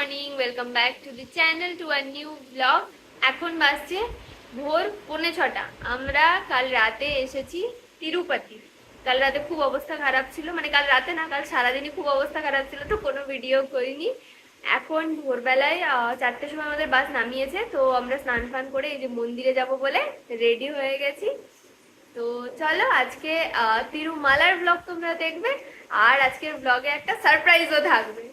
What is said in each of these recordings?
Morning, welcome back to the channel to a new blog. এখন বাজছে ভোর 5:45। আমরা কাল রাতে এসেছি তিরুপতি। কাল রাতে খুব অবস্থা খারাপ ছিল, মানে কাল রাতে না, কাল সারাদিনই খুব অবস্থা খারাপ ছিল, তো কোনো ভিডিও করিনি। এখন ভোরবেলায় 4টের সময় আমাদের বাস নামিয়েছে, তো আমরা স্নান ফান করে এই যে মন্দিরে যাব বলে রেডি হয়ে গেছি। তো চলো আজকে তিরুমালার ব্লগ তোমরা দেখবে, আর আজকের ব্লগে একটা সারপ্রাইজও থাকবে।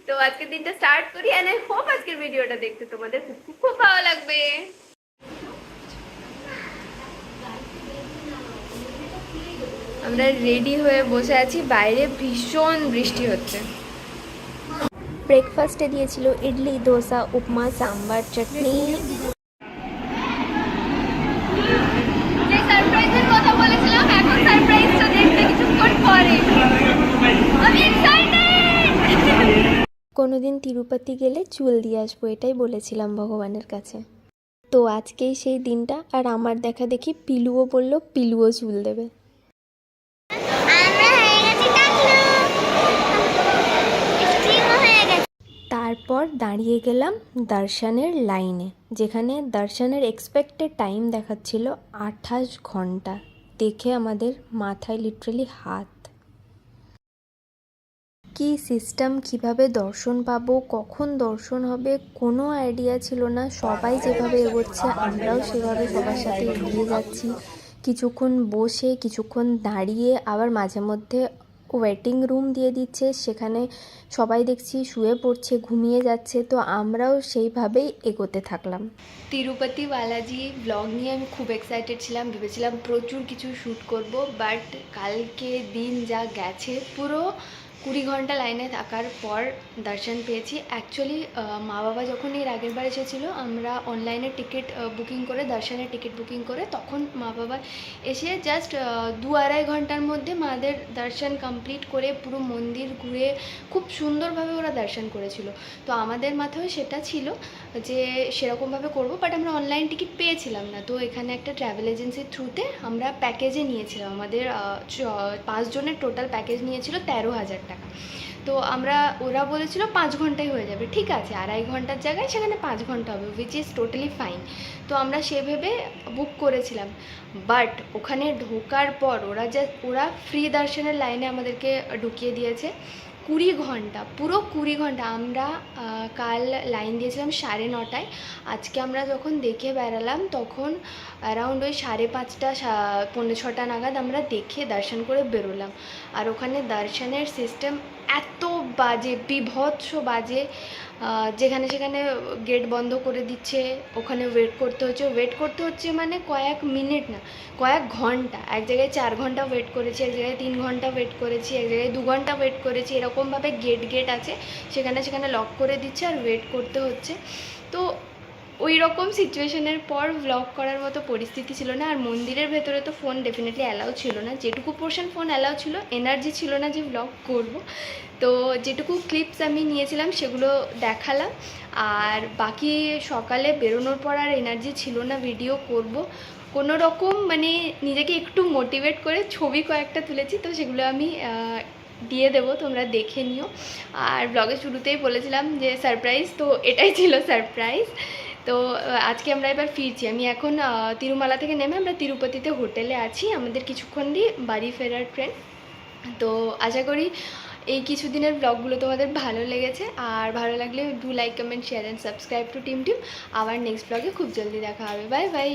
তো আজকের দিনটা স্টার্ট করি, এন্ড আই হোপ আজকের ভিডিওটা দেখতে তোমাদের খুব খুব খুব ভালো লাগবে। আমরা রেডি হয়ে বসে আছি, বাইরে ভীষণ বৃষ্টি হচ্ছে। ব্রেকফাস্টে দিয়েছিল ইডলি, দোসা, উপমা, সাম্বার, চাটনি। যে সারপ্রাইজের কথা বলেছিলাম, এখন সারপ্রাইজটা দেখতে কিছুক্ষণ পরে। আমি এক্সাইটেড। কোনোদিন তিরুপতি গেলে চুল দিয়ে আসবো, এটাই বলেছিলাম ভগবানের কাছে। তো আজকেই সেই দিনটা, আর আমার দেখা দেখি পিলুও বলল পিলুও চুল দেবে। তারপর দাঁড়িয়ে গেলাম দর্শনের লাইনে, যেখানে দর্শনের এক্সপেক্টেড টাইম দেখাচ্ছিল 28 ঘন্টা। দেখে আমাদের মাথায় লিটারালি হাত। কি সিস্টেম, কিভাবে দর্শন পাবো, কখন দর্শন হবে, কোনো আইডিয়া ছিল না। সবাই যেভাবে এগোচ্ছে আমরাও সেভাবে সবার সাথে এগিয়ে যাচ্ছি। কিছুক্ষণ বসে, কিছুক্ষণ দাঁড়িয়ে, আবার মাঝে মধ্যে ওয়েটিং রুম দিয়ে দিচ্ছে, সেখানে সবাই দেখছি শুয়ে পড়ছে, ঘুমিয়ে যাচ্ছে। তো আমরাও সেইভাবেই এগোতে থাকলাম। তিরুপতি বালাজি ব্লগ নিয়ে আমি খুব এক্সাইটেড ছিলাম, ভেবেছিলাম প্রচুর কিছু শ্যুট করব, বাট কালকে দিন যা গেছে, পুরো 20 ঘন্টা লাইনে থাকার পর দর্শন পেয়েছি। অ্যাকচুয়ালি মা বাবা যখন এর আগের বার এসেছিলো, আমরা অনলাইনে টিকিট বুকিং করে, দর্শনের টিকিট বুকিং করে, তখন মা বাবা এসে জাস্ট 2-2.5 ঘন্টার মধ্যে মাদের দর্শন কমপ্লিট করে পুরো মন্দির ঘুরে খুব সুন্দরভাবে ওরা দর্শন করেছিল। তো আমাদের মাথায় সেটা ছিল যে সেরকমভাবে করব, বাট আমরা অনলাইন টিকিট পেয়েছিলাম না। তো এখানে একটা ট্রাভেল এজেন্সির থ্রুতে আমরা প্যাকেজে নিয়েছিলাম, আমাদের 5 জনের টোটাল প্যাকেজ নিয়েছিল 13,000 টাকা। তো ওরা বলেছিল 5 ঘন্টায় হয়ে যাবে, ঠিক আছে, 2.5 ঘন্টার জায়গায় সেখানে 5 ঘন্টা হবে, উইচ ইজ টোটালি ফাইন। তো আমরা সেভাবে বুক করেছিলাম। বাট ওখানে ঢোকার পর ওরা ফ্রি দর্শনের লাইনে আমাদেরকে ঢুকিয়ে দিয়েছে 20 ঘন্টা, পুরো 20 ঘন্টা। আমরা কাল লাইন দিয়েছিলাম 9:30টায়। আজকে আমরা যখন দেখে বেরালাম তখন অ্যারাউন্ড ওই 5:30, 5:45 নাগাদ আমরা দেখে দর্শন করে বেরোলাম। আর ওখানে দর্শনের সিস্টেম এত বাজে, বিভৎস বাজে, যেখানে সেখানে গেট বন্ধ করে দিচ্ছে, ওখানে ওয়েট করতে হচ্ছে মানে কয়েক মিনিট না, কয়েক ঘন্টা। এক জায়গায় 4 ঘন্টা ওয়েট করেছি, এক জায়গায় 3 ঘন্টা ওয়েট করেছি, এক জায়গায় 2 ঘন্টা ওয়েট করেছি। এরকমভাবে গেট আছে, সেখানে লক করে দিচ্ছে আর ওয়েট করতে হচ্ছে। তো ওই রকম সিচুয়েশনের পর ব্লগ করার মতো পরিস্থিতি ছিল না। আর মন্দিরের ভেতরে তো ফোন ডেফিনেটলি অ্যালাউ ছিল না, যেটুকু পোর্শন ফোন অ্যালাউ ছিল, এনার্জি ছিল না যে ব্লগ করব। তো যেটুকু ক্লিপস আমি নিয়েছিলাম সেগুলো দেখালাম। আর বাকি সকালে বেরোনোর পর আর এনার্জি ছিল না ভিডিও করব। কোনো রকম মানে নিজেকে একটু মোটিভেট করে ছবি কয়েকটা তুলেছি, তো সেগুলো আমি দিয়ে দেবো, তোমরা দেখে নিও। আর ব্লগের শুরুতেই বলেছিলাম যে সারপ্রাইজ, তো এটাই ছিল সারপ্রাইজ। তো আজকে আমরা এবার ফিরছি। আমি এখন তিরুমালা থেকে নেমে আমরা তিরুপতিতে হোটেলে আছি, আমাদের কিছুক্ষণই বাড়ি ফেরার ট্রেন। তো আশা করি এই কিছুদিনের ব্লগগুলো তোমাদের ভালো লেগেছে, আর ভালো লাগলে do like, comment, share and subscribe to team. আবার নেক্সট ব্লগে খুব জলদি দেখা হবে। Bye bye.